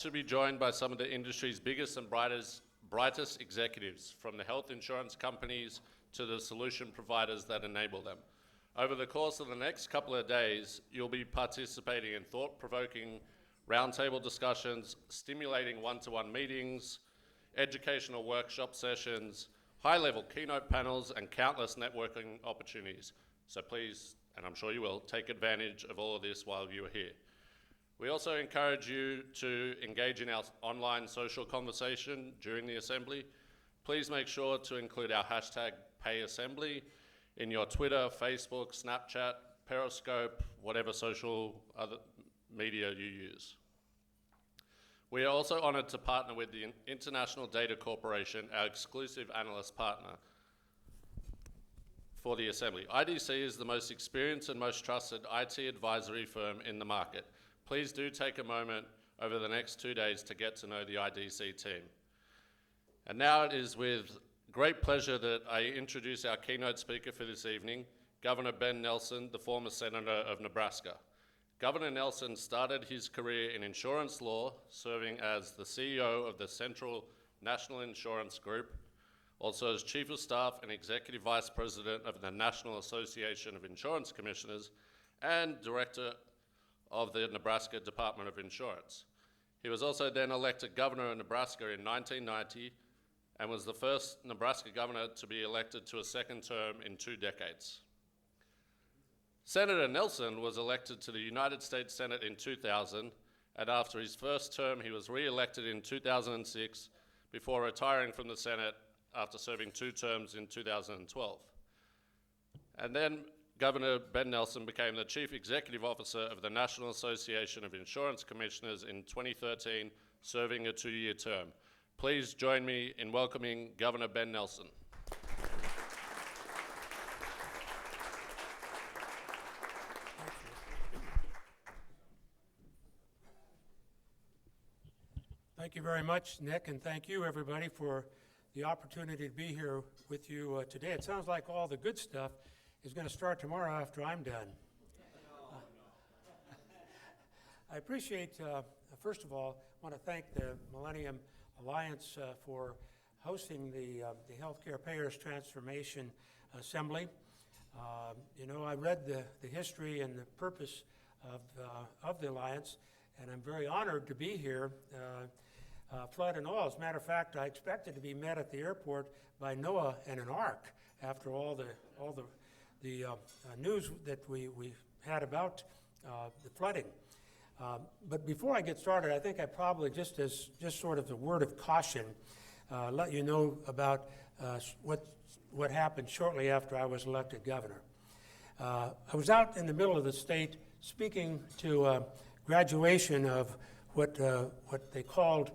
To be joined by some of the industry's biggest and brightest executives, from the health insurance companies to the solution providers that enable them. Over the course of the next couple of days, you'll be participating in thought-provoking roundtable discussions, stimulating one-to-one meetings, educational workshop sessions, high-level keynote panels, and countless networking opportunities. So please, and I'm sure you will, take advantage of all of this while you are here. We also encourage you to engage in our online social conversation during the assembly. Please make sure to include our hashtag #PayAssembly in your Twitter, Facebook, Snapchat, Periscope, whatever social other media you use. We are also honored to partner with the International Data Corporation, our exclusive analyst partner for the assembly. IDC is the most experienced and most trusted IT advisory firm in the market. Please do take a moment over the next 2 days to get to know the IDC team. And now it is with great pleasure that I introduce our keynote speaker for this evening, Governor Ben Nelson, the former Senator of Nebraska. Governor Nelson started his career in insurance law, serving as the CEO of the Central National Insurance Group, also as Chief of Staff and Executive Vice President of the National Association of Insurance Commissioners, and Director of the Nebraska Department of Insurance. He was also then elected governor of Nebraska in 1990 and was the first Nebraska governor to be elected to a second term in 2 decades. Senator Nelson was elected to the United States Senate in 2000, and after his first term, he was re-elected in 2006 before retiring from the Senate after serving 2 terms in 2012. And then Governor Ben Nelson became the Chief Executive Officer of the National Association of Insurance Commissioners in 2013, serving a 2-year term. Please join me in welcoming Governor Ben Nelson. Thank you very much, Nick, and thank you, everybody, for the opportunity to be here with you today. It sounds like all the good stuff is going to start tomorrow after I'm done. I appreciate, first of all, I want to thank the Millennium Alliance for hosting the Healthcare Payers Transformation Assembly. I read the history and the purpose of the Alliance, and I'm very honored to be here, flood and all. As a matter of fact, I expected to be met at the airport by Noah and an ark after all the news that we had about the flooding. But before I get started, I think I probably, just sort of the word of caution, let you know about what happened shortly after I was elected governor. I was out in the middle of the state speaking to a graduation of what they called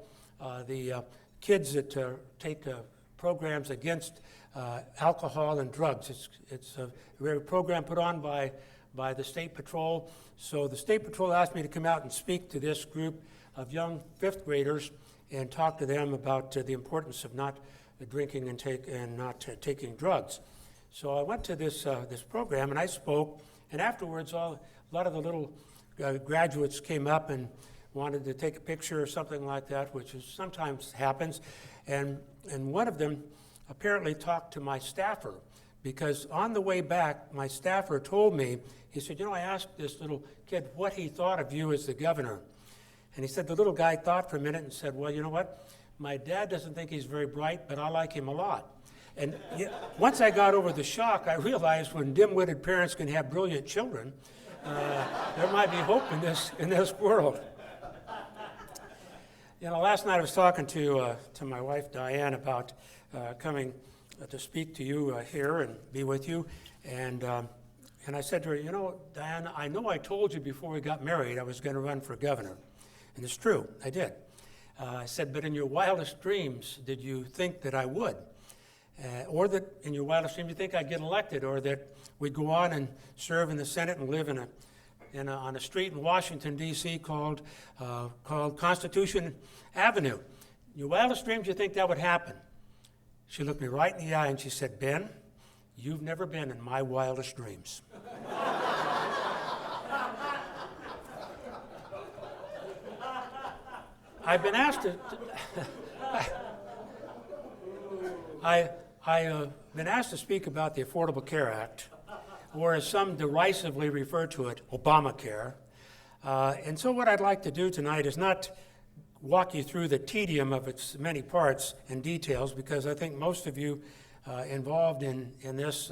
the kids that take programs against alcohol and drugs. It's a program put on by the State Patrol. So the State Patrol asked me to come out and speak to this group of young 5th graders and talk to them about the importance of not drinking and not taking drugs. So I went to this program and I spoke, and afterwards a lot of the little graduates came up and wanted to take a picture or something like that, which sometimes happens, and one of them apparently talked to my staffer, because on the way back, my staffer told me, he said, I asked this little kid what he thought of you as the governor. And he said, the little guy thought for a minute and said, well, you know what? My dad doesn't think he's very bright, but I like him a lot. And once I got over the shock, I realized when dim-witted parents can have brilliant children, there might be hope in this world. Last night I was talking to my wife, Diane, about coming to speak to you here and be with you. And I said to her, Diane, I know I told you before we got married I was going to run for governor. And it's true, I did. I said, but in your wildest dreams, did you think that I would? Or that in your wildest dreams you think I'd get elected, or that we'd go on and serve in the Senate and live on a street in Washington, D.C. called Constitution Avenue. In your wildest dreams, you think that would happen? She looked me right in the eye and she said, Ben, you've never been in my wildest dreams. I've been asked to I've been asked to speak about the Affordable Care Act, or as some derisively refer to it, Obamacare. And so what I'd like to do tonight is not walk you through the tedium of its many parts and details, because I think most of you involved in this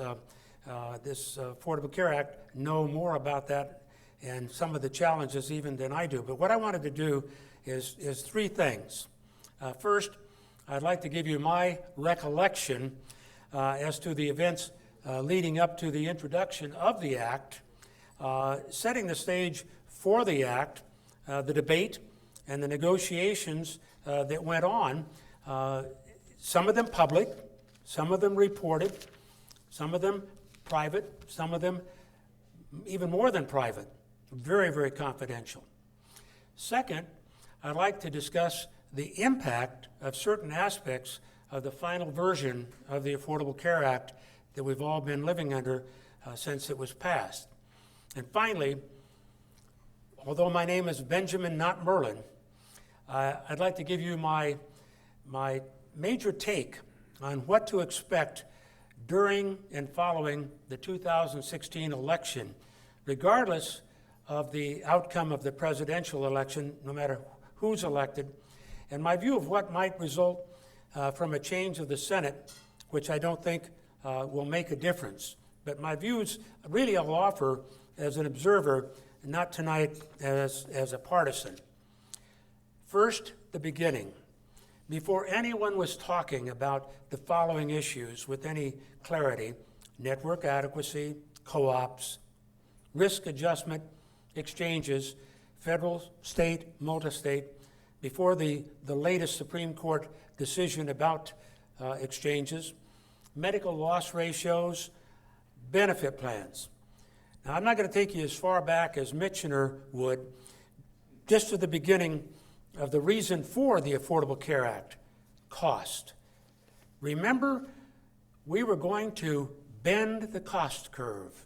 Affordable Care Act know more about that and some of the challenges even than I do. But what I wanted to do is three things. First, I'd like to give you my recollection as to the events leading up to the introduction of the Act, setting the stage for the Act, the debate, and the negotiations that went on, some of them public, some of them reported, some of them private, some of them even more than private, very, very confidential. Second, I'd like to discuss the impact of certain aspects of the final version of the Affordable Care Act that we've all been living under since it was passed. And finally, although my name is Benjamin, not Merlin, I'd like to give you my major take on what to expect during and following the 2016 election, regardless of the outcome of the presidential election, no matter who's elected, and my view of what might result from a change of the Senate, which I don't think will make a difference. But my views really I'll offer as an observer, not tonight as a partisan. First, the beginning. Before anyone was talking about the following issues with any clarity: network adequacy, co-ops, risk adjustment, exchanges, federal, state, multi-state, before the latest Supreme Court decision about exchanges, medical loss ratios, benefit plans. Now, I'm not going to take you as far back as Michener would, just to the beginning of the reason for the Affordable Care Act: cost. Remember, we were going to bend the cost curve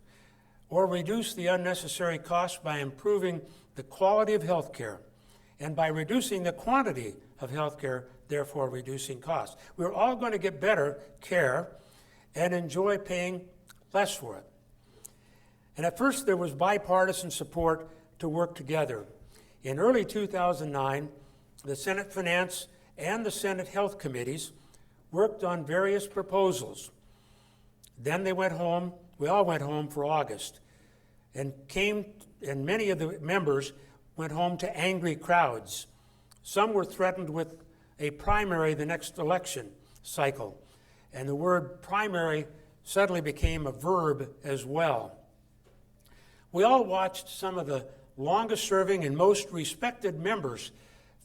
or reduce the unnecessary costs by improving the quality of health care and by reducing the quantity of health care, therefore reducing costs. We're all going to get better care and enjoy paying less for it. And at first there was bipartisan support to work together. In early 2009, the Senate Finance and the Senate Health Committees worked on various proposals. Then they went home, we all went home for August, and many of the members went home to angry crowds. Some were threatened with a primary the next election cycle, and the word primary suddenly became a verb as well. We all watched some of the longest-serving and most respected members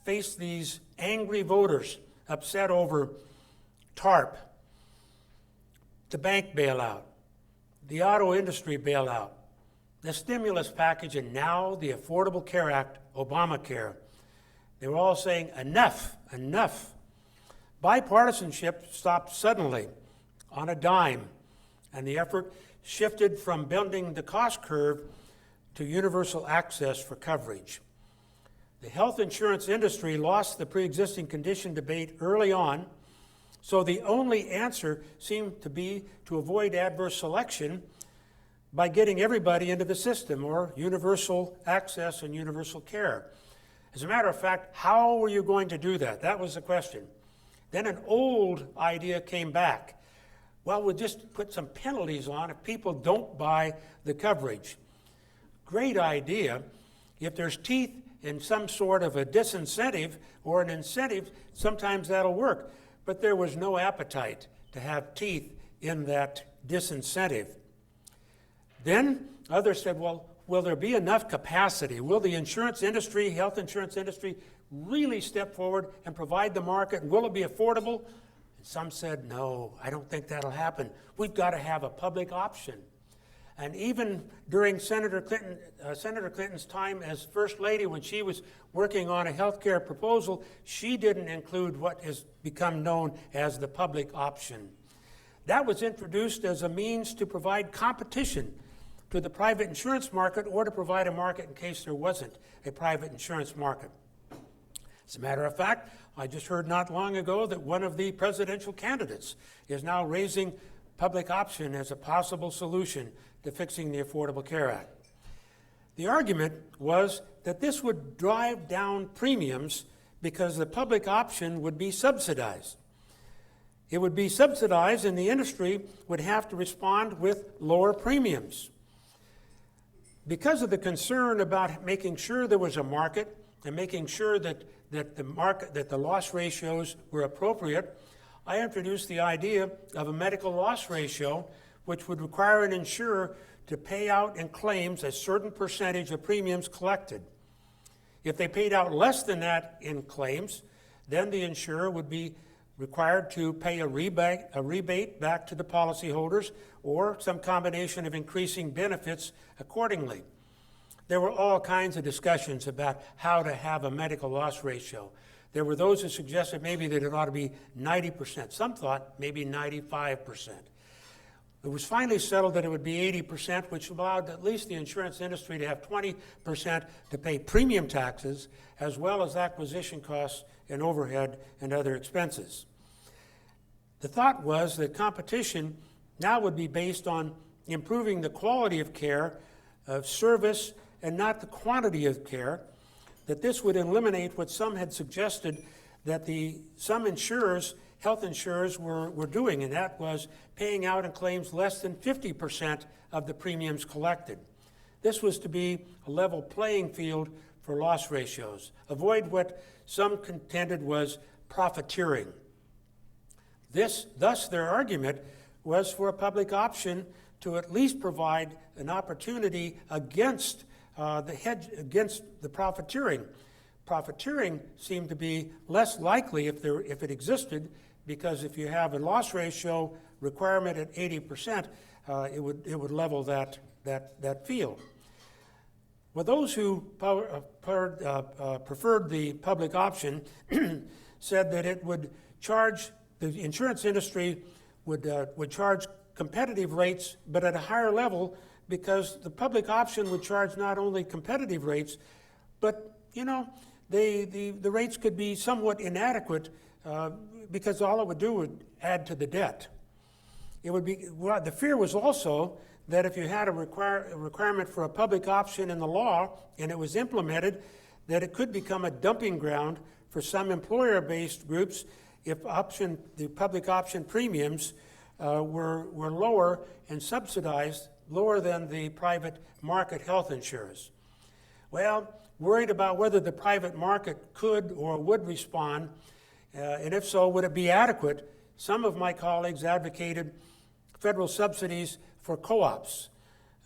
face these angry voters upset over TARP, the bank bailout, the auto industry bailout, the stimulus package, and now the Affordable Care Act, Obamacare. They were all saying, enough, enough. Bipartisanship stopped suddenly on a dime, and the effort shifted from bending the cost curve to universal access for coverage. The health insurance industry lost the pre-existing condition debate early on, so the only answer seemed to be to avoid adverse selection by getting everybody into the system, or universal access and universal care. As a matter of fact, how were you going to do that? That was the question. Then an old idea came back. Well, we'll just put some penalties on if people don't buy the coverage. Great idea. If there's teeth in some sort of a disincentive or an incentive, sometimes that'll work. But there was no appetite to have teeth in that disincentive. Then others said, well, will there be enough capacity? Will the insurance industry, health insurance industry, really step forward and provide the market? Will it be affordable? And some said, no, I don't think that'll happen. We've got to have a public option. And even during Senator Clinton's time as First Lady, when she was working on a health care proposal, she didn't include what has become known as the public option. That was introduced as a means to provide competition to the private insurance market, or to provide a market in case there wasn't a private insurance market. As a matter of fact, I just heard not long ago that one of the presidential candidates is now raising public option as a possible solution to fixing the Affordable Care Act. The argument was that this would drive down premiums because the public option would be subsidized. It would be subsidized and the industry would have to respond with lower premiums. Because of the concern about making sure there was a market and making sure that the loss ratios were appropriate, I introduced the idea of a medical loss ratio, which would require an insurer to pay out in claims a certain percentage of premiums collected. If they paid out less than that in claims, then the insurer would be required to pay a rebate back to the policyholders or some combination of increasing benefits accordingly. There were all kinds of discussions about how to have a medical loss ratio. There were those who suggested maybe that it ought to be 90%. Some thought maybe 95%. It was finally settled that it would be 80%, which allowed at least the insurance industry to have 20% to pay premium taxes, as well as acquisition costs and overhead and other expenses. The thought was that competition now would be based on improving the quality of care, of service, and not the quantity of care, that this would eliminate what some had suggested that some insurers, health insurers, were doing, and that was paying out in claims less than 50% of the premiums collected. This was to be a level playing field for loss ratios, avoid what some contended was profiteering. Thus, their argument was for a public option to at least provide an opportunity against the profiteering. Profiteering seemed to be less likely if it existed, because if you have a loss ratio requirement at 80%, it would level that field. Well, those who preferred the public option said that it would charge, the insurance industry would charge competitive rates, but at a higher level, because the public option would charge not only competitive rates, but the rates could be somewhat inadequate because all it would do would add to the debt. The fear was also that if you had a requirement for a public option in the law and it was implemented, that it could become a dumping ground for some employer-based groups if the public option premiums were lower and subsidized, lower than the private market health insurers. Well, worried about whether the private market could or would respond, and if so, would it be adequate, some of my colleagues advocated federal subsidies for co-ops.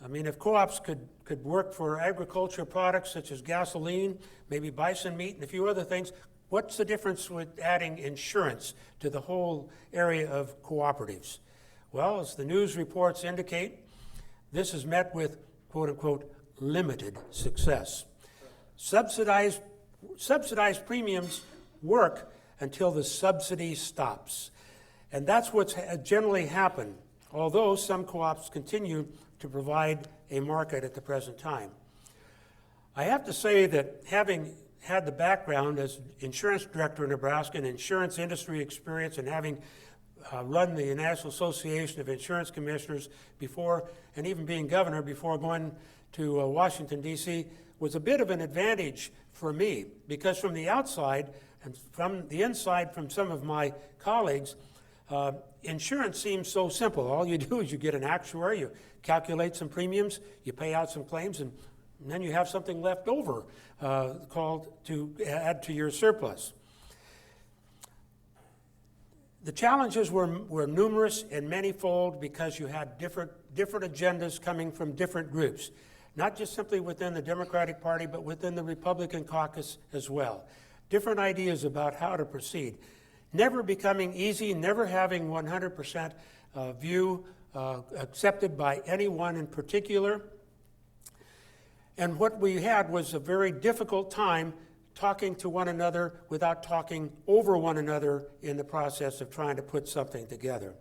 I mean, if co-ops could work for agriculture products such as gasoline, maybe bison meat, and a few other things, what's the difference with adding insurance to the whole area of cooperatives? Well, as the news reports indicate, this is met with, quote unquote, limited success. Subsidized premiums work until the subsidy stops. And that's what's generally happened, although some co-ops continue to provide a market at the present time. I have to say that having had the background as insurance director in Nebraska and insurance industry experience, and having run the National Association of Insurance Commissioners before, and even being governor before going to Washington, D.C., was a bit of an advantage for me, because from the outside and from the inside from some of my colleagues, insurance seems so simple. All you do is you get an actuary, you calculate some premiums, you pay out some claims, and then you have something left over called to add to your surplus. The challenges were numerous and manifold because you had different agendas coming from different groups, not just simply within the Democratic Party, but within the Republican caucus as well. Different ideas about how to proceed. Never becoming easy, never having 100% view accepted by anyone in particular. And what we had was a very difficult time talking to one another without talking over one another in the process of trying to put something together.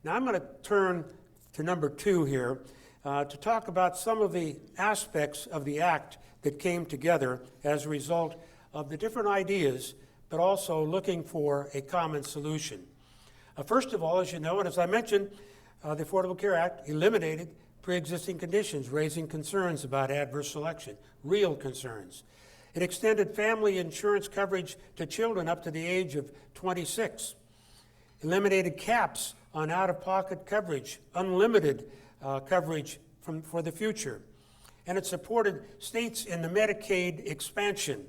Now I'm going to turn to number 2 here to talk about some of the aspects of the act that came together as a result of the different ideas but also looking for a common solution. First of all, as you know, and as I mentioned, the Affordable Care Act eliminated pre-existing conditions, raising concerns about adverse selection, real concerns. It extended family insurance coverage to children up to the age of 26, eliminated caps on out-of-pocket coverage, unlimited coverage for the future, and it supported states in the Medicaid expansion.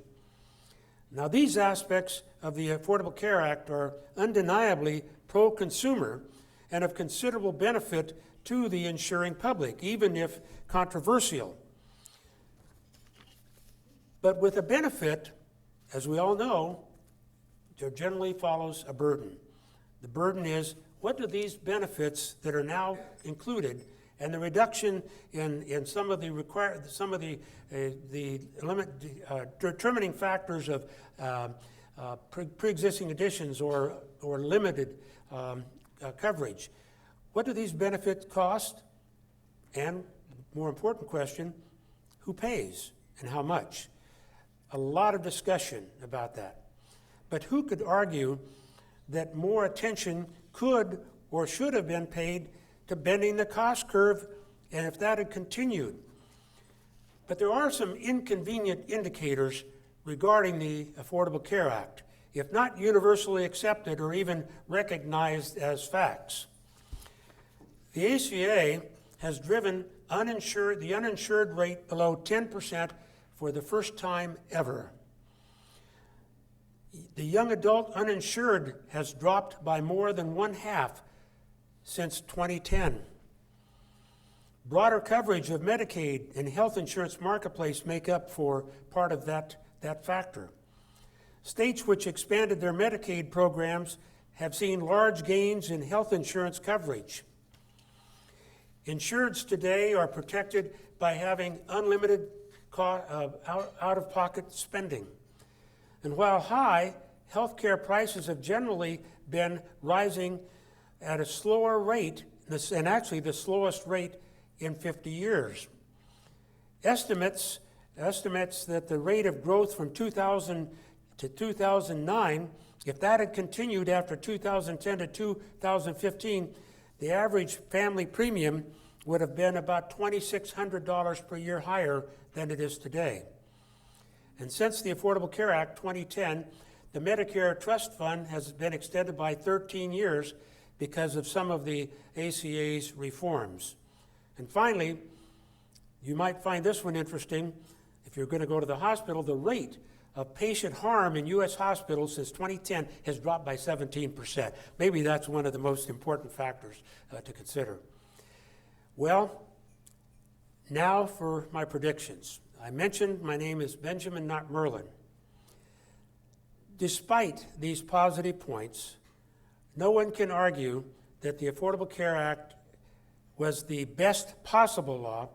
Now, these aspects of the Affordable Care Act are undeniably pro-consumer and of considerable benefit to the insuring public, even if controversial. But with a benefit, as we all know, there generally follows a burden. The burden is, what do these benefits that are now included and the reduction in some of the determining factors of pre-existing conditions or limited coverage, what do these benefits cost? And more important question, who pays and how much? A lot of discussion about that. But who could argue that more attention could or should have been paid to bending the cost curve, and if that had continued? But there are some inconvenient indicators regarding the Affordable Care Act, if not universally accepted or even recognized as facts. The ACA has driven the uninsured rate below 10% for the first time ever. The young adult uninsured has dropped by more than one-half since 2010. Broader coverage of Medicaid and health insurance marketplace make up for part of that factor. States which expanded their Medicaid programs have seen large gains in health insurance coverage. Insureds today are protected by having unlimited out-of-pocket spending. And while high, healthcare prices have generally been rising at a slower rate, and actually the slowest rate in 50 years. Estimates that the rate of growth from 2000 to 2009, if that had continued after 2010 to 2015, the average family premium would have been about $2,600 per year higher than it is today. And since the Affordable Care Act 2010, the Medicare Trust Fund has been extended by 13 years because of some of the ACA's reforms. And finally, you might find this one interesting. If you're going to go to the hospital, the rate of patient harm in U.S. hospitals since 2010 has dropped by 17%. Maybe that's one of the most important factors to consider. Well, now for my predictions. I mentioned my name is Benjamin, not Merlin. Despite these positive points, no one can argue that the Affordable Care Act was the best possible law.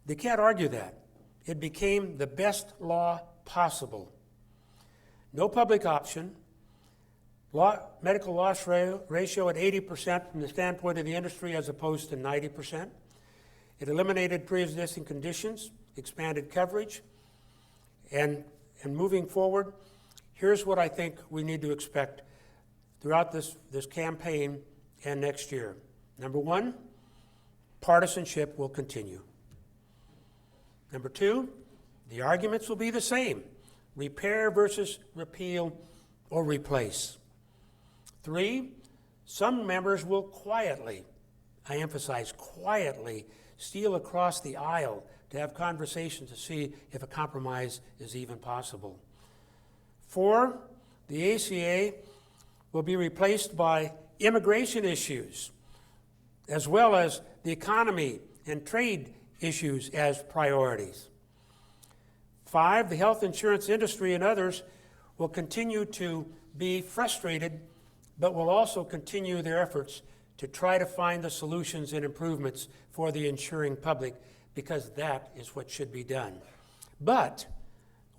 They can't argue that. It became the best law possible. No public option, medical loss ratio at 80% from the standpoint of the industry as opposed to 90%. It eliminated pre-existing conditions, expanded coverage, and moving forward, here's what I think we need to expect throughout this campaign and next year. Number one, partisanship will continue. Number two, the arguments will be the same. Repair versus repeal or replace. Three, some members will quietly, I emphasize quietly, steal across the aisle to have conversations to see if a compromise is even possible. Four, the ACA will be replaced by immigration issues, as well as the economy and trade issues as priorities. Five, the health insurance industry and others will continue to be frustrated, but will also continue their efforts to try to find the solutions and improvements for the insuring public, because that is what should be done. But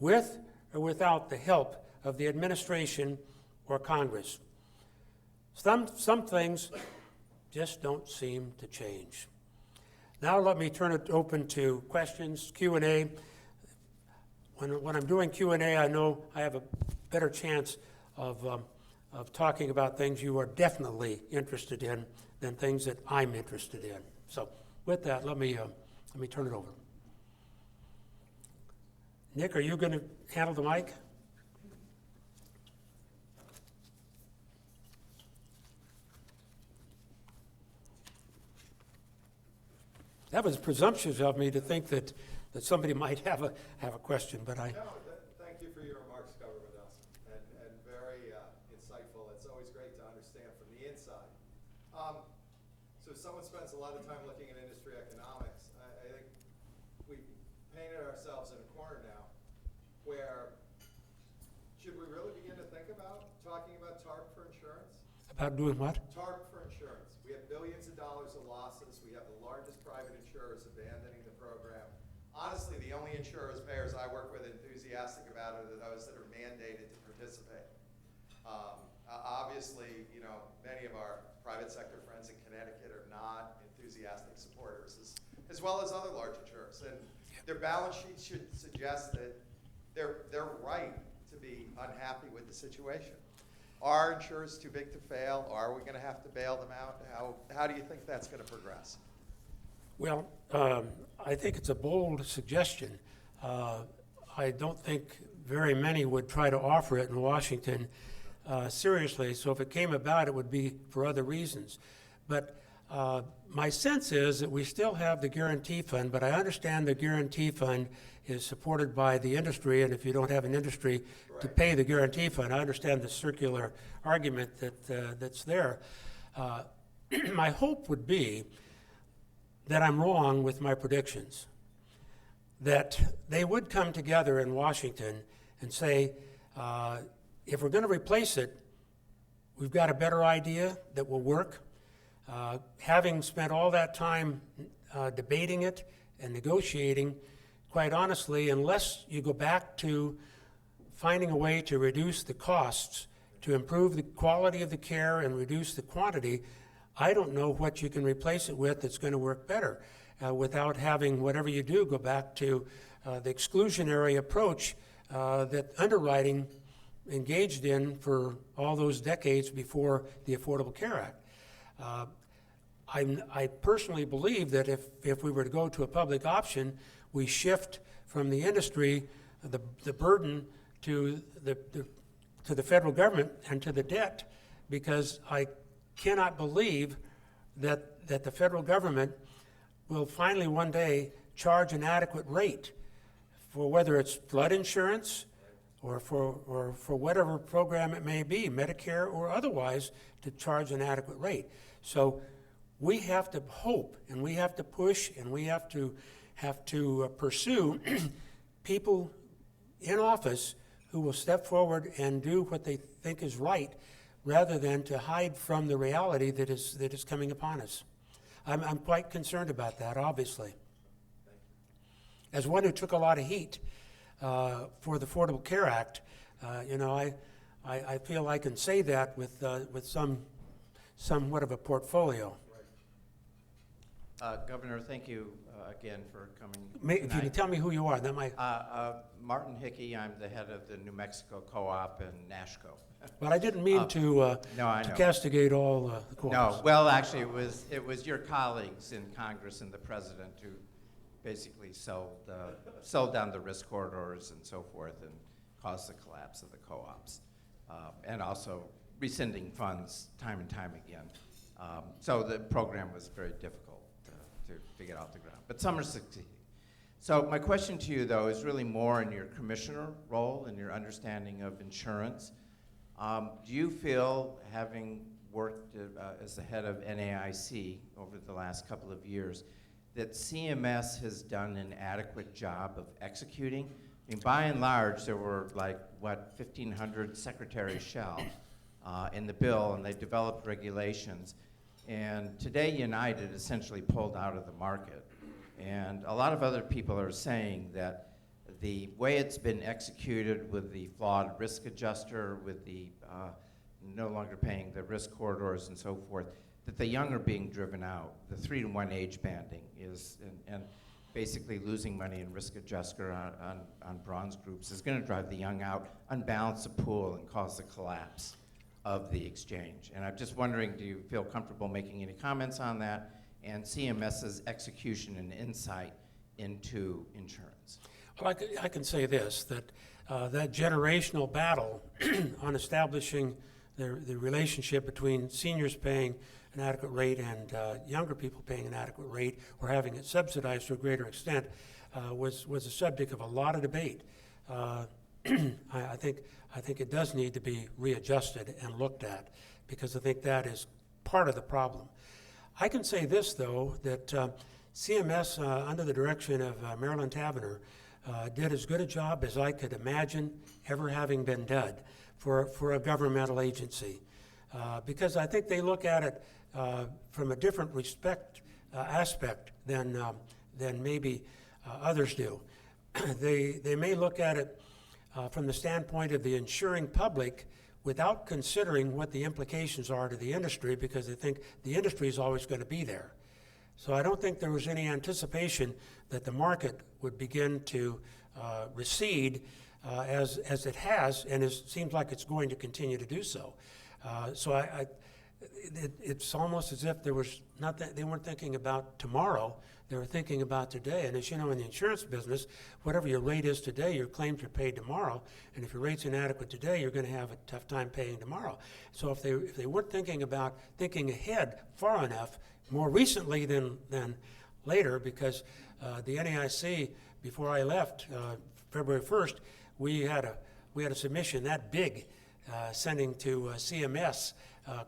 with or without the help of the administration or Congress. Some things just don't seem to change. Now let me turn it open to questions, Q&A. When I'm doing Q&A, I know I have a better chance of talking about things you are definitely interested in than things that I'm interested in. So with that, let me turn it over. Nick, are you going to handle the mic? That was presumptuous of me to think that somebody might have a question, but I... No, thank you for your remarks, Governor Nelson, and very insightful. It's always great to understand from the inside. So someone spends a lot of time looking at industry economics. I think we've painted ourselves in a corner now where should we really begin to think about talking about TARP for insurance? About doing what? TARP for insurance. We have billions of dollars of losses. We have the largest private insurers abandoning the program. Honestly, the only insurers, payers I work with enthusiastic about it are those that are mandated to participate. Obviously, you know, many of our private sector friends in Connecticut are not enthusiastic supporters, as well as other large insurers. And their balance sheets should suggest that they're right to be unhappy with the situation. Are insurers too big to fail? Are we going to have to bail them out? How do you think that's going to progress? Well, I think it's a bold suggestion. I don't think very many would try to offer it in Washington seriously, so if it came about, it would be for other reasons. But my sense is that we still have the guarantee fund, but I understand the guarantee fund is supported by the industry, and if you don't have an industry to pay the guarantee fund, I understand the circular argument that's there. My hope would be that I'm wrong with my predictions, that they would come together in Washington and say, if we're going to replace it, we've got a better idea that will work. Having spent all that time debating it and negotiating, quite honestly, unless you go back to finding a way to reduce the costs, to improve the quality of the care and reduce the quantity, I don't know what you can replace it with that's going to work better without having whatever you do go back to the exclusionary approach that underwriting engaged in for all those decades before the Affordable Care Act. I personally believe that if we were to go to a public option, we shift from the industry the burden to the federal government and to the debt, because I cannot believe that the federal government will finally one day charge an adequate rate for whether it's flood insurance or for whatever program it may be, Medicare or otherwise, to charge an adequate rate. So we have to hope, and we have to push, and we have to pursue people in office who will step forward and do what they think is right, rather than to hide from the reality that is coming upon us. I'm quite concerned about that, obviously. As one who took a lot of heat for the Affordable Care Act, I feel I can say that with somewhat of a portfolio. Governor, thank you again for coming If you can tell me who you are, that might... Martin Hickey, I'm the head of the New Mexico Co-op in Nashco. But I didn't mean to castigate all the co-ops. No, well, actually, it was your colleagues in Congress and the president who basically sold down the risk corridors and so forth and caused the collapse of the co-ops, and also rescinding funds time and time again. So the program was very difficult to get off the ground, but some are succeeding. So my question to you, though, is really more in your commissioner role and your understanding of insurance. Do you feel, having worked as the head of NAIC over the last couple of years, that CMS has done an adequate job of executing? I mean, by and large, there were 1,500 secretary shall in the bill, and they developed regulations. And today, United essentially pulled out of the market. And a lot of other people are saying that the way it's been executed with the flawed risk adjuster, with the no longer paying the risk corridors and so forth, that the young are being driven out. The 3-to-1 age banding is, and basically losing money in risk adjuster on bronze groups is going to drive the young out, unbalance the pool, and cause the collapse of the exchange. And I'm just wondering, do you feel comfortable making any comments on that, and CMS's execution and insight into insurance? Well, I can say this, that that generational battle on establishing the relationship between seniors paying an adequate rate and younger people paying an adequate rate or having it subsidized to a greater extent was a subject of a lot of debate. I think it does need to be readjusted and looked at, because I think that is part of the problem. I can say this, though, that CMS, under the direction of Marilyn Tavener, did as good a job as I could imagine ever having been done for a governmental agency, because I think they look at it from a different aspect than maybe others do. They may look at it from the standpoint of the insuring public without considering what the implications are to the industry, because they think the industry is always going to be there. So I don't think there was any anticipation that the market would begin to recede as it has, and it seems like it's going to continue to do so. It's almost as if there was they weren't thinking about tomorrow, they were thinking about today. And as you know, in the insurance business, whatever your rate is today, your claims are paid tomorrow. And if your rate's inadequate today, you're going to have a tough time paying tomorrow. So if they weren't thinking ahead far enough, more recently than later, because the NAIC, before I left, February 1st, we had a submission that big sending to CMS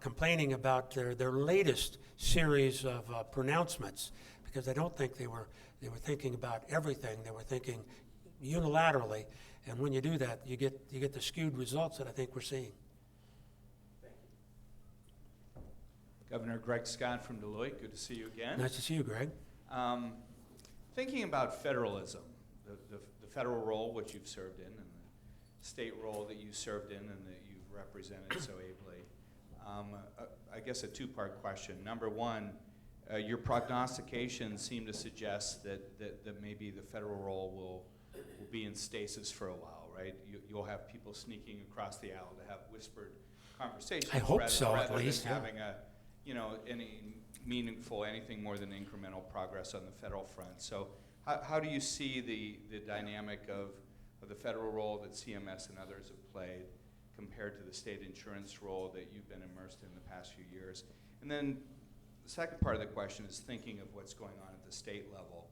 complaining about their latest series of pronouncements, because I don't think they were thinking about everything. They were thinking unilaterally, and when you do that, you get the skewed results that I think we're seeing. Governor Greg Scott from Deloitte, good to see you again. Nice to see you, Greg. Thinking about federalism, the federal role which you've served in, and the state role that you served in and that you've represented so ably, I guess a two-part question. Number one, your prognostications seem to suggest that maybe the federal role will be in stasis for a while, right? You'll have people sneaking across the aisle to have whispered conversations. I hope so, at rather least, than yeah. having any meaningful, anything more than incremental progress on the federal front. So how do you see the dynamic of the federal role that CMS and others have played compared to the state insurance role that you've been immersed in the past few years? And then the second part of the question is thinking of what's going on at the state level.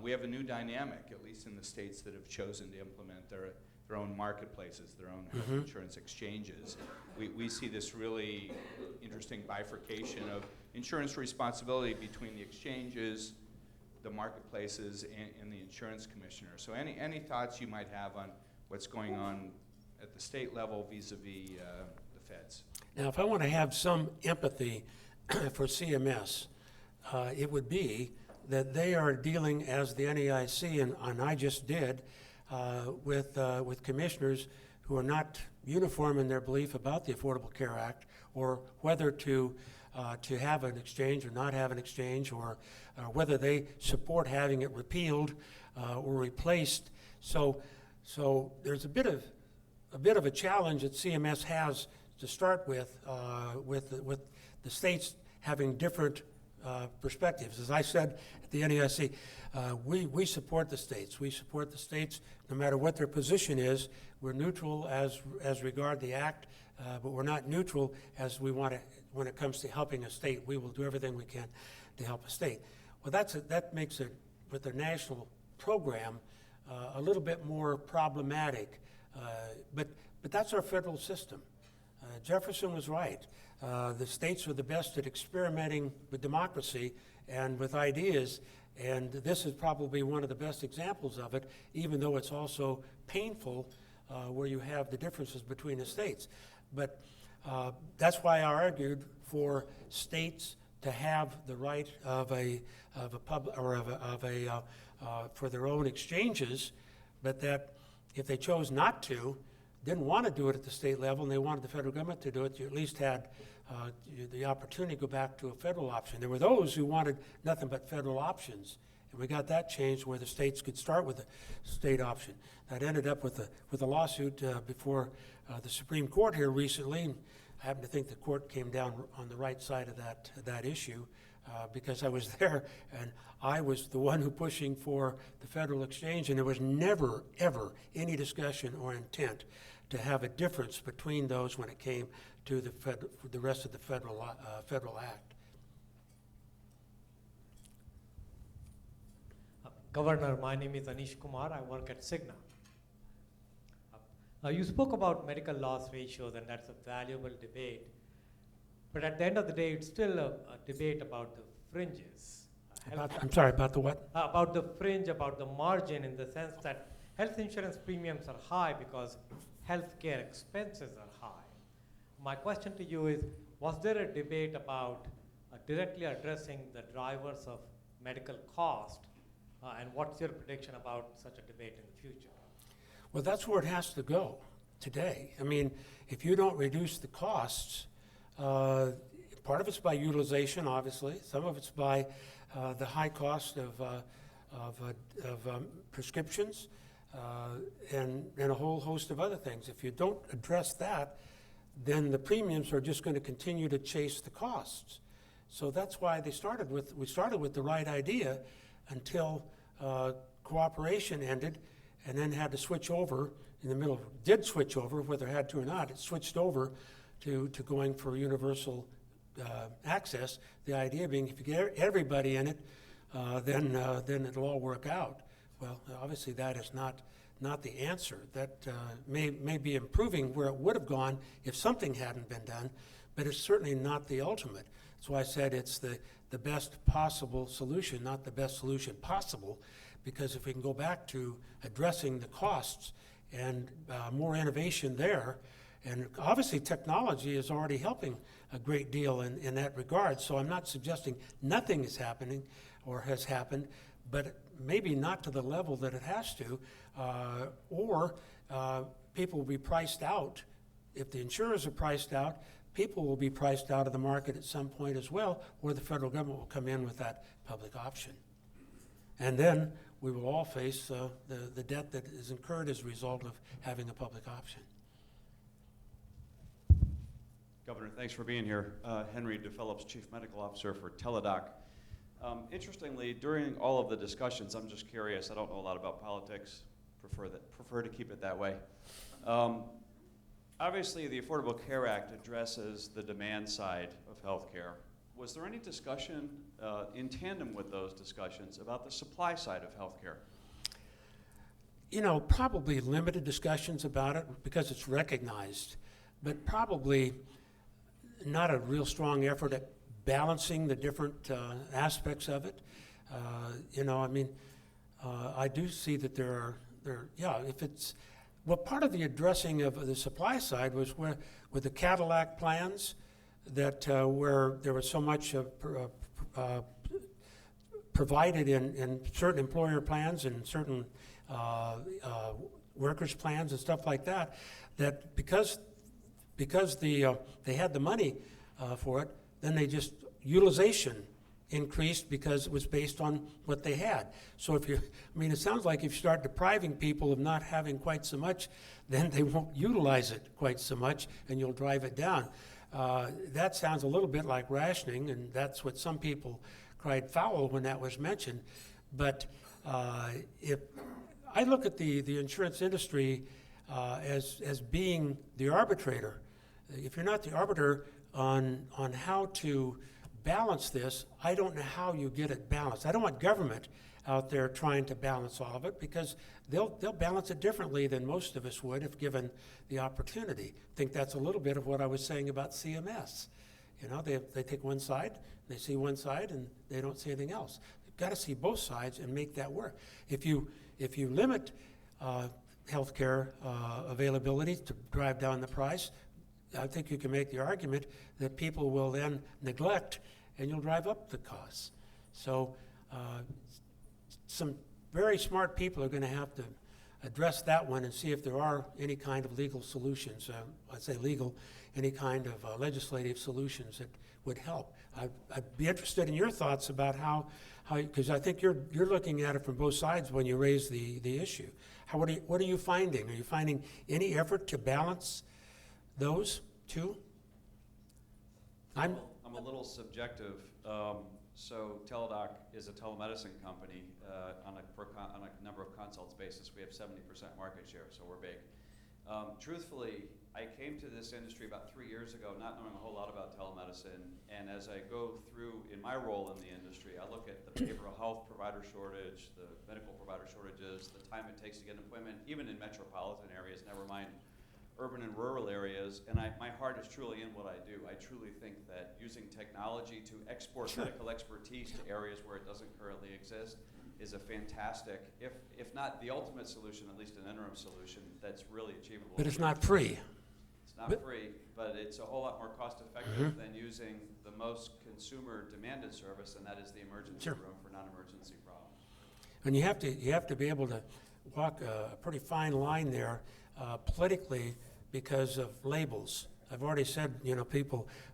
We have a new dynamic, at least in the states that have chosen to implement their own marketplaces, their own health insurance exchanges. We see this really interesting bifurcation of insurance responsibility between the exchanges, the marketplaces, and the insurance commissioner. So any thoughts you might have on what's going on at the state level vis-a-vis the feds? Now, if I want to have some empathy for CMS, it would be that they are dealing, as the NAIC and I just did, with commissioners who are not uniform in their belief about the Affordable Care Act, or whether to have an exchange or not have an exchange, or whether they support having it repealed or replaced. So there's a bit of a challenge that CMS has to start with the states having different perspectives. As I said at the NAIC, we support the states. We support the states no matter what their position is. We're neutral as regard the act, but we're not neutral as we want to when it comes to helping a state. We will do everything we can to help a state. Well, that makes it, with the national program, a little bit more problematic. But that's our federal system. Jefferson was right. The states are the best at experimenting with democracy and with ideas, and this is probably one of the best examples of it, even though it's also painful where you have the differences between the states. But that's why I argued for states to have the right for their own exchanges, but that if they chose not to, didn't want to do it at the state level, and they wanted the federal government to do it, you at least had the opportunity to go back to a federal option. There were those who wanted nothing but federal options, And we got that changed where the states could start with a state option. That ended up with a lawsuit before the Supreme Court here recently. And I happen to think the court came down on the right side of that issue because I was there, and I was the one who pushing for the federal exchange, and there was never, ever any discussion or intent to have a difference between those when it came to the rest of the federal act. Governor, my name is Anish Kumar. I work at Cigna. You spoke about medical loss ratios, and that's a valuable debate. But at the end of the day, it's still a debate about the fringes. I'm sorry, about the what? About the fringe, about the margin, in the sense that health insurance premiums are high because healthcare expenses are high. My question to you is, was there a debate about directly addressing the drivers of medical cost, and what's your prediction about such a debate in the future? Well, that's where it has to go today. I mean, if you don't reduce the costs, part of it's by utilization, obviously. Some of it's by the high cost of prescriptions and a whole host of other things. If you don't address that, then the premiums are just going to continue to chase the costs. So that's why we started with the right idea until cooperation ended, and then had to switch over in the middle. Did switch over, whether it had to or not. It switched over to going for universal access. The idea being, if you get everybody in it, then it'll all work out. Well, obviously that is not the answer. That may be improving where it would have gone if something hadn't been done, but it's certainly not the ultimate. That's why I said it's the best possible solution, not the best solution possible, because if we can go back to addressing the costs and more innovation there, and obviously technology is already helping a great deal in that regard, so I'm not suggesting nothing is happening or has happened, but maybe not to the level that it has to, or people will be priced out. If the insurers are priced out, people will be priced out of the market at some point as well, or the federal government will come in with that public option. And then we will all face the debt that is incurred as a result of having a public option. Governor, thanks for being here. Henry DePhillips, Chief Medical Officer for Teladoc. Interestingly, during all of the discussions, I'm just curious, I don't know a lot about politics, prefer to keep it that way. Obviously, the Affordable Care Act addresses the demand side of healthcare. Was there any discussion in tandem with those discussions about the supply side of healthcare? You know, probably limited discussions about it because it's recognized, but probably not a real strong effort at balancing the different aspects of it. You know, I mean, I do see that if it's, well, part of the addressing of the supply side was where, with the Cadillac plans, that where there was so much provided in certain employer plans and certain workers' plans and stuff like that, that because they had the money for it, then they utilization increased because it was based on what they had. So it sounds like if you start depriving people of not having quite so much, then they won't utilize it quite so much and you'll drive it down. That sounds a little bit like rationing, and that's what some people cried foul when that was mentioned. But if I look at the insurance industry as being the arbitrator, if you're not the arbiter on how to balance this, I don't know how you get it balanced. I don't want government out there trying to balance all of it, because they'll balance it differently than most of us would if given the opportunity. I think that's a little bit of what I was saying about CMS. You know, they take one side, they see one side, and they don't see anything else. They've got to see both sides and make that work. If you limit healthcare availability to drive down the price, I think you can make the argument that people will then neglect, and you'll drive up the costs. So some very smart people are going to have to address that one and see if there are any kind of legal solutions. I'd say legal, any kind of legislative solutions that would help. I'd be interested in your thoughts about how because I think you're looking at it from both sides when you raise the issue. What are you finding? Are you finding any effort to balance those two? I'm a little subjective. So Teladoc is a telemedicine company. On a number of consults basis, we have 70% market share, so we're big. Truthfully, I came to this industry about 3 years ago not knowing a whole lot about telemedicine, and as I go through in my role in the industry, I look at the behavioral health provider shortage, the medical provider shortages, the time it takes to get an appointment, even in metropolitan areas, never mind urban and rural areas, and my heart is truly in what I do. I truly think that using technology to export medical expertise to areas where it doesn't currently exist is a fantastic, if not the ultimate solution, at least an interim solution that's really achievable. But it's not free. It's not free, but it's a whole lot more cost effective than using the most consumer demanded service, and that is the emergency room for non-emergency problems. And you have to be able to walk a pretty fine line there politically because of labels. I've already said,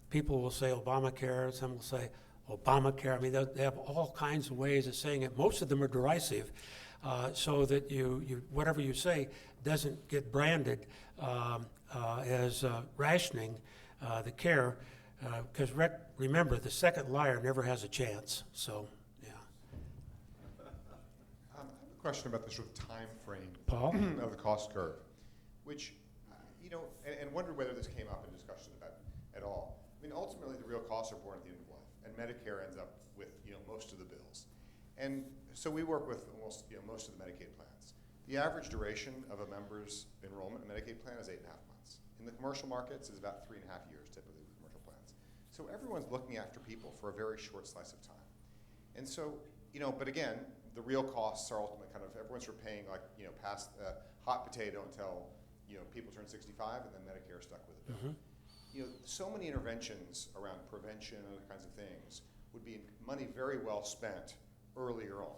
people will say Obamacare, some will say Obamacare. I mean, they have all kinds of ways of saying it. Most of them are derisive, so that you whatever you say doesn't get branded as rationing the care. Because remember, the second liar never has a chance. So, yeah. I have a question about the sort of time frame Paul? of the cost curve, which, and wonder whether this came up in discussion at all. I mean, ultimately, the real costs are borne at the end of life, and Medicare ends up with most of the bills. And so we work with almost most of the Medicaid plans. The average duration of a member's enrollment in a Medicaid plan is 8.5 months. In the commercial markets, it's about 3.5 years typically with commercial plans. So everyone's looking after people for a very short slice of time. And so, but again, the real costs are ultimately kind of, everyone's sort of paying past hot potato until people turn 65, and then Medicare is stuck with the bill. So many interventions around prevention and other kinds of things would be money very well spent earlier on.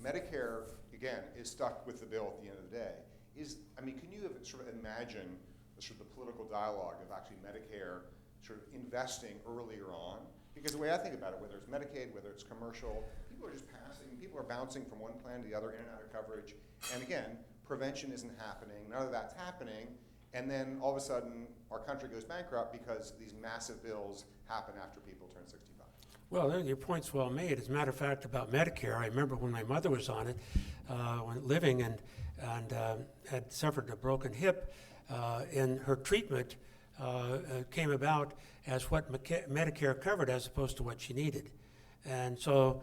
Medicare, again, is stuck with the bill at the end of the day. Can you sort of imagine the political dialogue of actually Medicare sort of investing earlier on? Because the way I think about it, whether it's Medicaid, whether it's commercial, people are just passing, people are bouncing from one plan to the other, in and out of coverage. And again, prevention isn't happening, none of that's happening, and then all of a sudden our country goes bankrupt because these massive bills happen after people turn 65. Well, your point's well made. As a matter of fact, about Medicare, I remember when my mother was on it, when living and had suffered a broken hip, and her treatment came about as what Medicare covered as opposed to what she needed. And so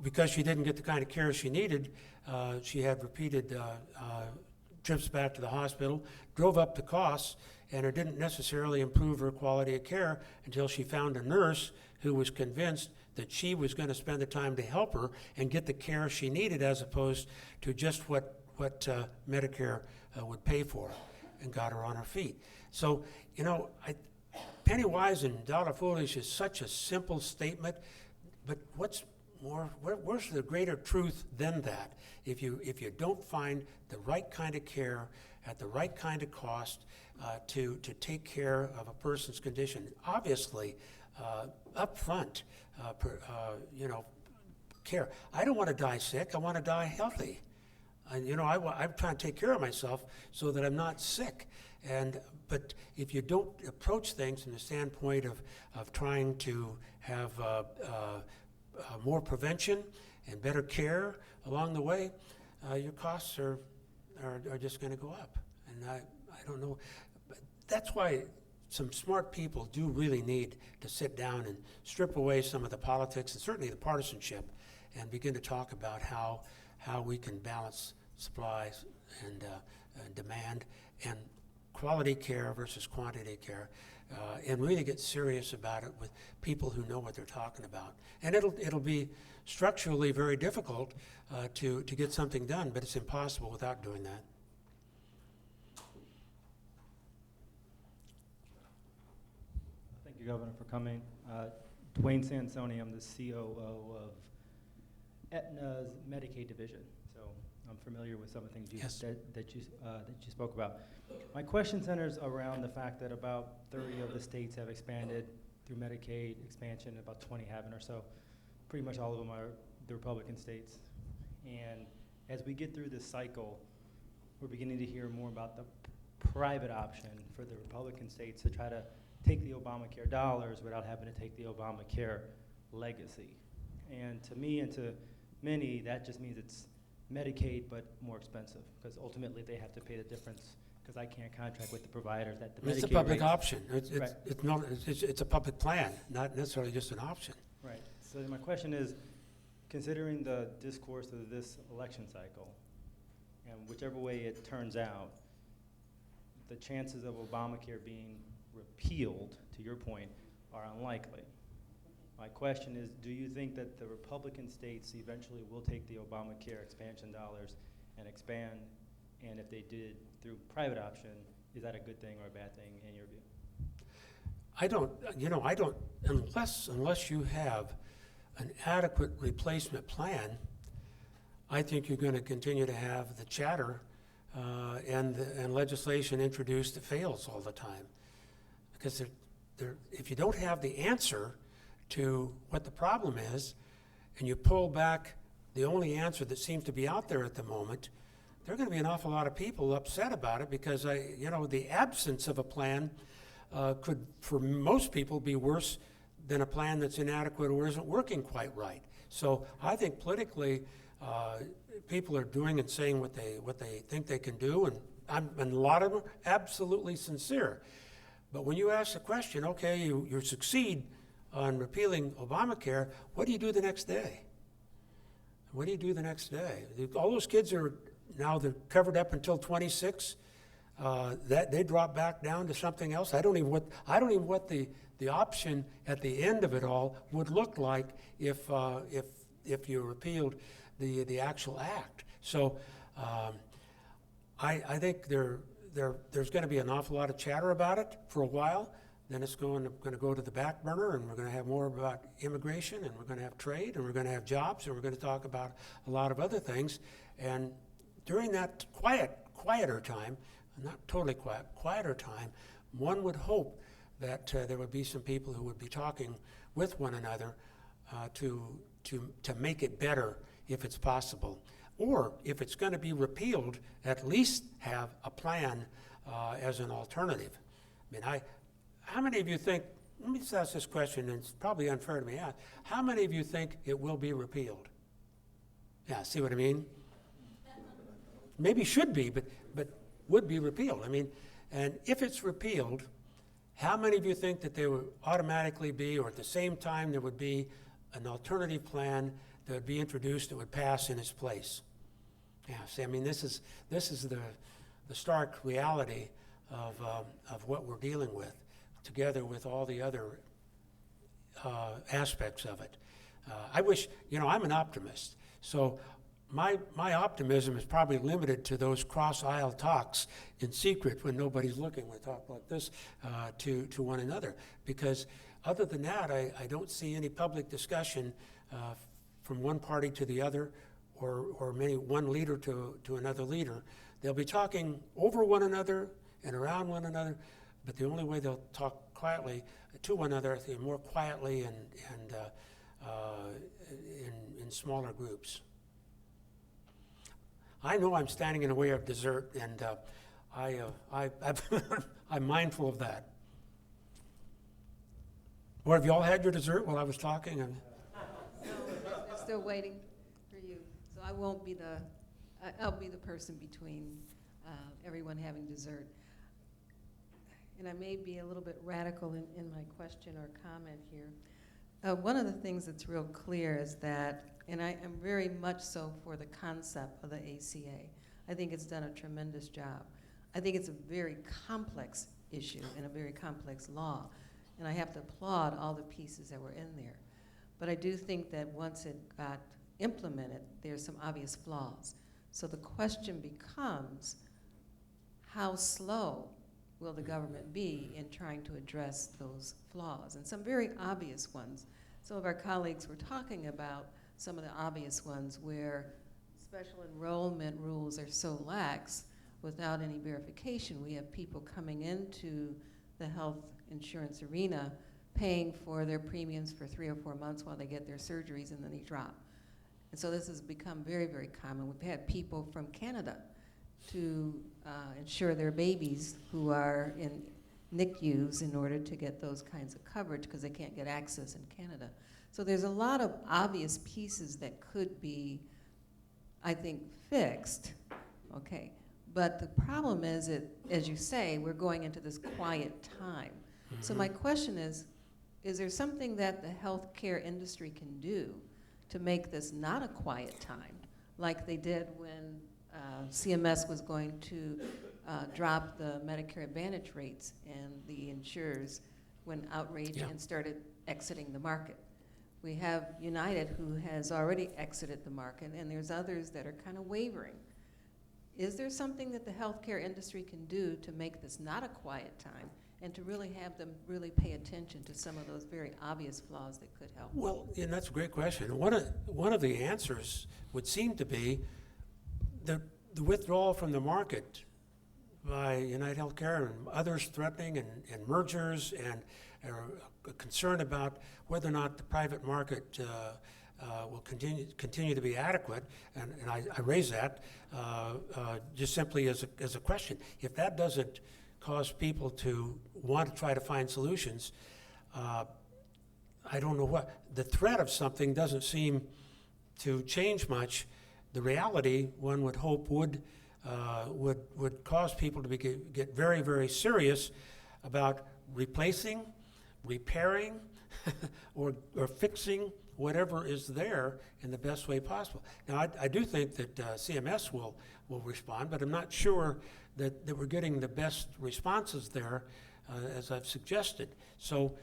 because she didn't get the kind of care she needed, she had repeated trips back to the hospital, drove up the costs, and it didn't necessarily improve her quality of care until she found a nurse who was convinced that she was going to spend the time to help her and get the care she needed as opposed to just what Medicare would pay for, and got her on her feet. So, penny wise and dollar foolish is such a simple statement, but where's the greater truth than that? If you don't find the right kind of care at the right kind of cost to take care of a person's condition, obviously up front, care. I don't want to die sick. I want to die healthy. I'm trying to take care of myself so that I'm not sick. But if you don't approach things from the standpoint of trying to have more prevention and better care along the way, your costs are just going to go up. And I don't know. But that's why some smart people do really need to sit down and strip away some of the politics and certainly the partisanship and begin to talk about how we can balance supplies and demand and quality care versus quantity care, and really get serious about it with people who know what they're talking about. And it'll be structurally very difficult to get something done, but it's impossible without doing that. Thank you, Governor, for coming. Dwayne Sansoni, I'm the COO of Aetna's Medicaid division. So I'm familiar with some of the things Yes. that you spoke about. My question centers around the fact that about 30 of the states have expanded through Medicaid expansion, about 20 haven't or so. Pretty much all of them are the Republican states. And as we get through this cycle, we're beginning to hear more about the private option for the Republican states to try to take the Obamacare dollars without having to take the Obamacare legacy. And to me and to many, that just means it's Medicaid but more expensive, because ultimately they have to pay the difference, because I can't contract with the providers at the Medicaid It's a public rates. option. Right. It's a public plan, not necessarily just an option. Right. So my question is, considering the discourse of this election cycle, and whichever way it turns out, the chances of Obamacare being repealed, to your point, are unlikely. My question is, do you think that the Republican states eventually will take the Obamacare expansion dollars and expand? And if they did through private option, is that a good thing or a bad thing in your view? I don't, unless you have an adequate replacement plan, I think you're going to continue to have the chatter and legislation introduced that fails all the time. Because if you don't have the answer to what the problem is, and you pull back the only answer that seems to be out there at the moment, there are going to be an awful lot of people upset about it, because the absence of a plan could, for most people, be worse than a plan that's inadequate or isn't working quite right. So I think politically, people are doing and saying what they think they can do, and a lot of them are absolutely sincere. But when you ask the question, okay, you succeed on repealing Obamacare, what do you do the next day? What do you do the next day? All those kids they're covered up until 26. That they drop back down to something else. I don't even what the option at the end of it all would look like if you repealed the actual act. So I think there's going to be an awful lot of chatter about it for a while. Then it's going to go to the back burner, and we're going to have more about immigration, and we're going to have trade, and we're going to have jobs, and we're going to talk about a lot of other things. And during that quieter time, not totally quiet, quieter time, one would hope that there would be some people who would be talking with one another to make it better if it's possible. Or if it's going to be repealed, at least have a plan as an alternative. I mean, how many of you think, let me just ask this question, and it's probably unfair to me to ask, how many of you think it will be repealed? Yeah, see what I mean? Maybe should be, but would be repealed. I mean, and if it's repealed, how many of you think that there would automatically be, or at the same time, there would be an alternative plan that would be introduced that would pass in its place? Yeah, see, I mean, this is the stark reality of what we're dealing with, together with all the other aspects of it. I wish, I'm an optimist, so my optimism is probably limited to those cross-aisle talks in secret when nobody's looking. We talk like this to one another, because other than that, I don't see any public discussion from one party to the other, or one leader to another leader. They'll be talking over one another and around one another, but the only way they'll talk quietly to one another is more quietly and in smaller groups. I know I'm standing in the way of dessert, and I'm mindful of that. Or have you all had your dessert while I was talking? No, they're still waiting for you. So I won't be I'll be the person between everyone having dessert. And I may be a little bit radical in my question or comment here. One of the things that's real clear is that, and I am very much so for the concept of the ACA. I think it's done a tremendous job. I think it's a very complex issue and a very complex law, and I have to applaud all the pieces that were in there. But I do think that once it got implemented, there's some obvious flaws. So the question becomes, how slow will the government be in trying to address those flaws? And some very obvious ones. Some of our colleagues were talking about some of the obvious ones where special enrollment rules are so lax without any verification. We have people coming into the health insurance arena paying for their premiums for 3 or 4 months while they get their surgeries, and then they drop. And so this has become very, very common. We've had people from Canada to insure their babies who are in NICUs in order to get those kinds of coverage because they can't get access in Canada. So there's a lot of obvious pieces that could be, I think, fixed, okay? But the problem is, as you say, we're going into this quiet time. So my question is there something that the healthcare industry can do to make this not a quiet time, like they did when CMS was going to drop the Medicare Advantage rates, and the insurers went outraged and started exiting the market? We have United, who has already exited the market, and there's others that are kind of wavering. Is there something that the healthcare industry can do to make this not a quiet time and to really have them really pay attention to some of those very obvious flaws that could help? Well, and that's a great question. One of the answers would seem to be the withdrawal from the market by UnitedHealthcare and others threatening and mergers and a concern about whether or not the private market will continue to be adequate. And I raise that just simply as a question. If that doesn't cause people to want to try to find solutions, I don't know what. The threat of something doesn't seem to change much. The reality, one would hope, would cause people to get very, very serious about replacing, repairing, or fixing whatever is there in the best way possible. Now, I do think that CMS will respond, but I'm not sure that we're getting the best responses there, as I've suggested. So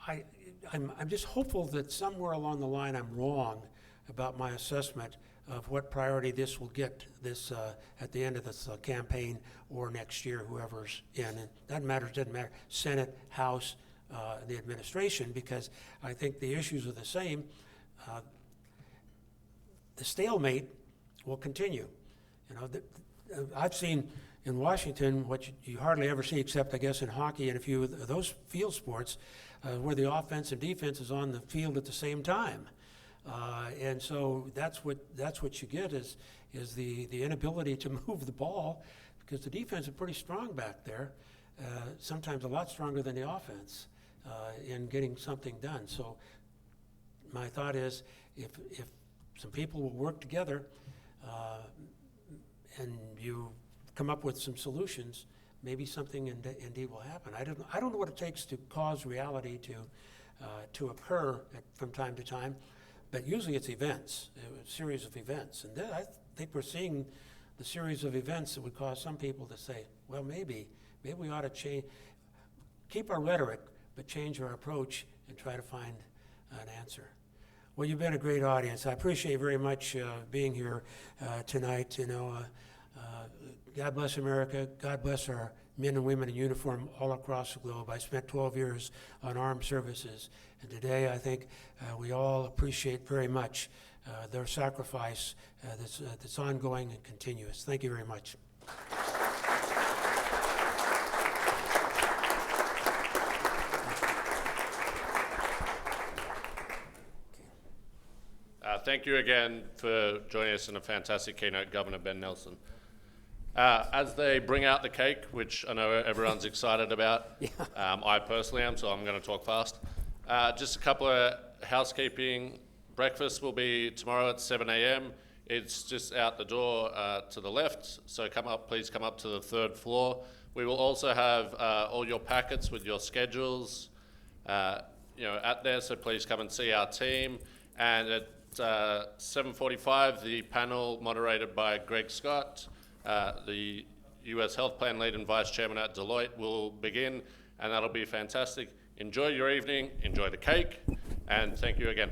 I'm just hopeful that somewhere along the line I'm wrong about my assessment of what priority this will get at the end of this campaign or next year, whoever's in. And that doesn't matter, Senate, House, the administration, because I think the issues are the same. The stalemate will continue. You know, I've seen in Washington what you hardly ever see, except I guess in hockey and a few of those field sports, where the offense and defense is on the field at the same time. And so that's what you get is the inability to move the ball, because the defense is pretty strong back there, sometimes a lot stronger than the offense in getting something done. So my thought is if some people will work together and you come up with some solutions, maybe something indeed will happen. I don't know what it takes to cause reality to occur from time to time. But usually it's events, a series of events. And then I think we're seeing the series of events that would cause some people to say, well, maybe we ought to change, keep our rhetoric, but change our approach and try to find an answer. Well, you've been a great audience. I appreciate very much being here tonight. You know, God bless America. God bless our men and women in uniform all across the globe. I spent 12 years on armed services, and today I think we all appreciate very much their sacrifice that's ongoing and continuous. Thank you very much. Thank you again for joining us in a fantastic keynote, Governor Ben Nelson. As they bring out the cake, which I know everyone's excited about, I personally am, so I'm going to talk fast. Just a couple of housekeeping. Breakfast will be tomorrow at 7 a.m. It's just out the door to the left, so please come up to the 3rd floor. We will also have all your packets with your schedules at there, so please come and see our team. And at 7:45, the panel moderated by Greg Scott, the U.S. Health Plan Lead and Vice Chairman at Deloitte, will begin, and that'll be fantastic. Enjoy your evening, enjoy the cake, and thank you again.